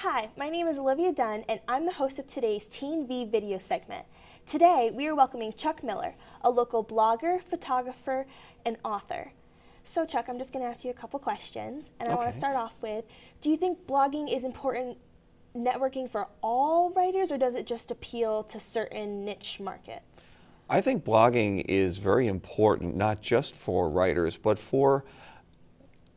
Hi, my name is Olivia Dunn, and I'm the host of today's TeenV video segment. Today, we are welcoming Chuck Miller, a local blogger, photographer, and author. So Chuck, I'm just going to ask you a couple questions, and I want to start off with, do you think blogging is important networking for all writers, or does it just appeal to certain niche markets? I think blogging is very important, not just for writers, but for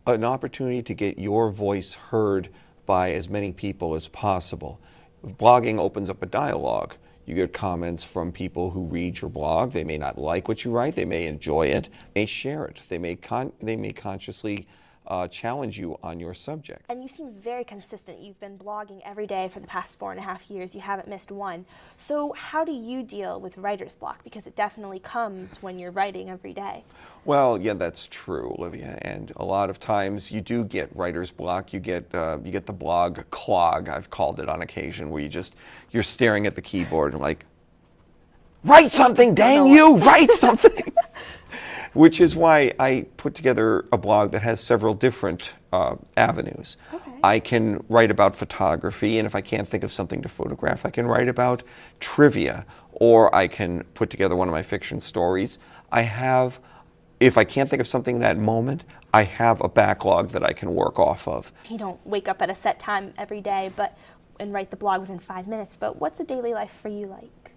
an opportunity to get your voice heard by as many people as possible. Blogging opens up a dialogue. You get comments from people who read your blog. They may not like what you write. They may enjoy it. They may share it. They may consciously challenge you on your subject. And you seem very consistent. You've been blogging every day for the past 4.5 years. You haven't missed one. So how do you deal with writer's block? Because it definitely comes when you're writing every day. Well, yeah, that's true, Olivia. And a lot of times you do get writer's block. You get the blog clog, I've called it on occasion, where you're staring at the keyboard and like, write something, dang you, write something. Which is why I put together a blog that has several different avenues. Okay. I can write about photography, and if I can't think of something to photograph, I can write about trivia, or I can put together one of my fiction stories. If I can't think of something that moment, I have a backlog that I can work off of. You don't wake up at a set time every day and write the blog within 5 minutes, but what's a daily life for you like?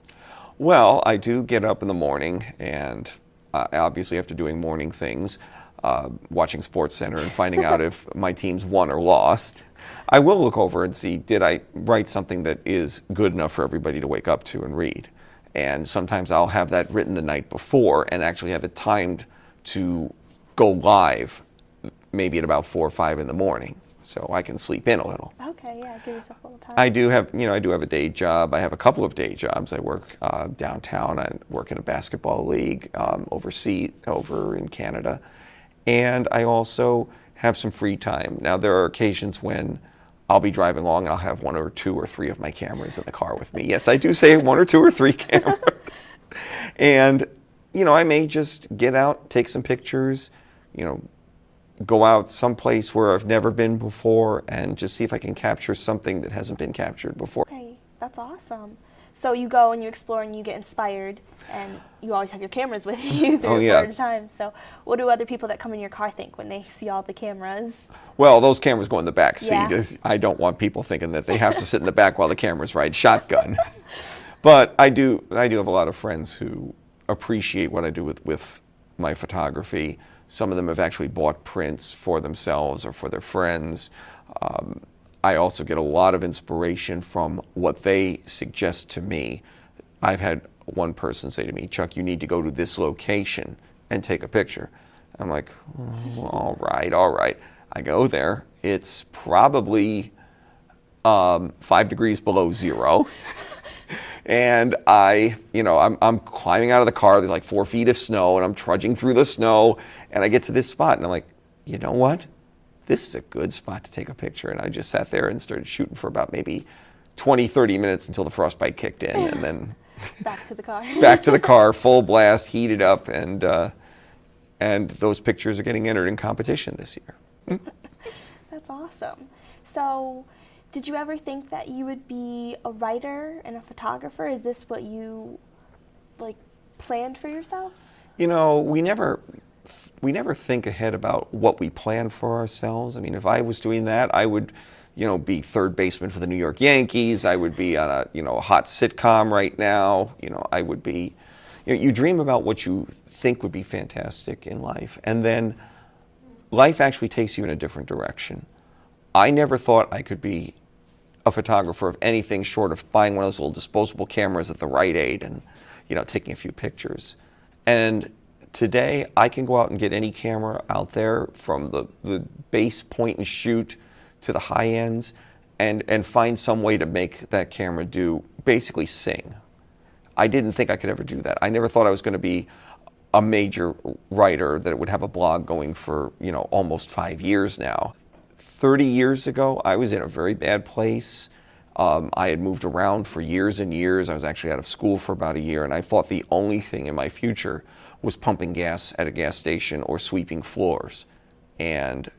Well, I do get up in the morning, and obviously after doing morning things, watching SportsCenter and finding out if my team's won or lost, I will look over and see, did I write something that is good enough for everybody to wake up to and read? And sometimes I'll have that written the night before and actually have it timed to go live maybe at about 4 or 5 in the morning, so I can sleep in a little. Okay, yeah, give yourself a little time. I do have a day job. I have a couple of day jobs. I work downtown. I work in a basketball league overseas over in Canada, and I also have some free time. Now there are occasions when I'll be driving along and I'll have 1 or 2 or 3 of my cameras in the car with me. Yes, I do say 1 or 2 or 3 cameras, and I may just get out, take some pictures, go out someplace where I've never been before and just see if I can capture something that hasn't been captured before. Hey, that's awesome. So you go and you explore and you get inspired, and you always have your cameras with you through the time. So what do other people that come in your car think when they see all the cameras? Well, those cameras go in the back seat. Yeah. I don't want people thinking that they have to sit in the back while the cameras ride shotgun. But I do have a lot of friends who appreciate what I do with my photography. Some of them have actually bought prints for themselves or for their friends. I also get a lot of inspiration from what they suggest to me. I've had one person say to me, Chuck, you need to go to this location and take a picture. I'm like, oh, all right. I go there. It's probably 5 degrees below zero. And I'm climbing out of the car. There's like 4 feet of snow, and I'm trudging through the snow, and I get to this spot, and I'm like, you know what? This is a good spot to take a picture. And I just sat there and started shooting for about maybe 20, 30 minutes until the frostbite kicked in, and then back to the car. Back to the car, full blast, heated up, and those pictures are getting entered in competition this year. That's awesome. So, did you ever think that you would be a writer and a photographer? Is this what you planned for yourself? We never think ahead about what we plan for ourselves. I mean, if I was doing that, I would, be third baseman for the New York Yankees. I would be on a hot sitcom right now. I would be, you dream about what you think would be fantastic in life, and then life actually takes you in a different direction. I never thought I could be a photographer of anything short of buying one of those little disposable cameras at the Rite Aid and, taking a few pictures. And today, I can go out and get any camera out there, from the base point and shoot to the high ends, and find some way to make that camera basically sing. I didn't think I could ever do that. I never thought I was going to be a major writer that would have a blog going for, almost 5 years now. 30 years ago, I was in a very bad place. I had moved around for years and years. I was actually out of school for about a year, and I thought the only thing in my future was pumping gas at a gas station or sweeping floors. And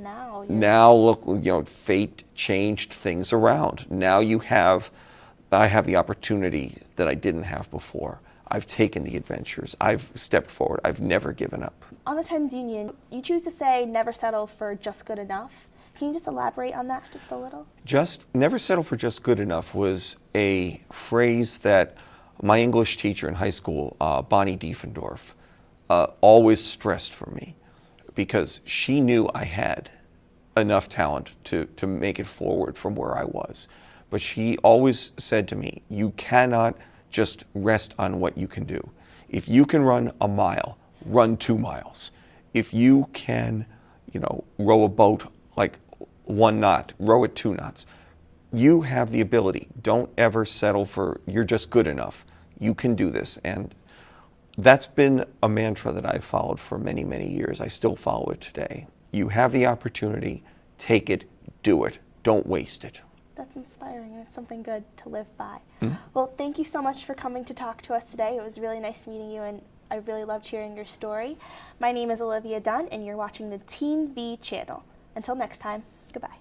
Now look, fate changed things around. Now I have the opportunity that I didn't have before. I've taken the adventures. I've stepped forward. I've never given up. on the Times Union, you choose to say never settle for just good enough. Can you just elaborate on that just a little? Just never settle for just good enough was a phrase that my English teacher in high school, Bonnie Diefendorf, always stressed for me, because she knew I had enough talent to make it forward from where I was. But she always said to me, you cannot just rest on what you can do. If you can run a mile, run 2 miles. If you can, row a boat like 1 knot, row it 2 knots. You have the ability. Don't ever settle for you're just good enough. You can do this. And that's been a mantra that I've followed for many, many years. I still follow it today. You have the opportunity, take it, do it. Don't waste it. That's inspiring, and it's something good to live by. Well, thank you so much for coming to talk to us today. It was really nice meeting you, and I really loved hearing your story. My name is Olivia Dunn, and you're watching the TeenV channel. Until next time, goodbye.